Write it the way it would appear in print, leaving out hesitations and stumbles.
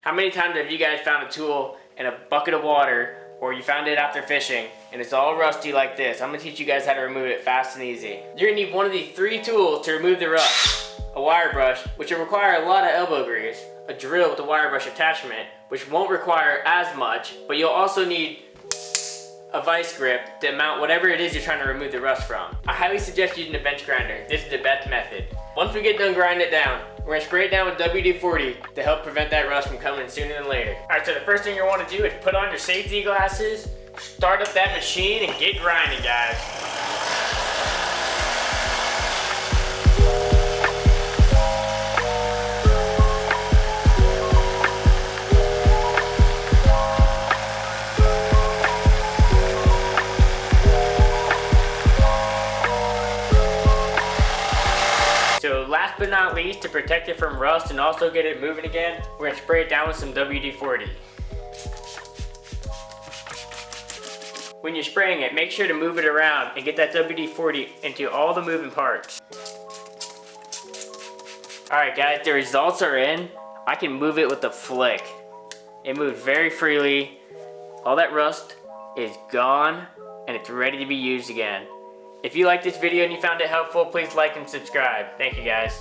How many times have you guys found a tool in a bucket of water, or you found it after fishing, and it's all rusty like this? I'm gonna teach you guys how to remove it fast and easy. You're gonna need one of these 3 tools to remove the rust. A wire brush, which will require a lot of elbow grease. A drill with a wire brush attachment, which won't require as much, but you'll also need a vice grip to mount whatever it is you're trying to remove the rust from. I highly suggest using a bench grinder. This is the best method. Once we get done grinding it down, we're gonna spray it down with WD-40 to help prevent that rust from coming sooner than later. Alright, so the first thing you want to do is put on your safety glasses, start up that machine, and get grinding, guys. So last but not least, to protect it from rust and also get it moving again, we're gonna spray it down with some WD-40. When you're spraying it, make sure to move it around and get that WD-40 into all the moving parts. Alright guys, the results are in. I can move it with a flick. It moved very freely. All that rust is gone and it's ready to be used again. If you liked this video and you found it helpful, please like and subscribe. Thank you guys.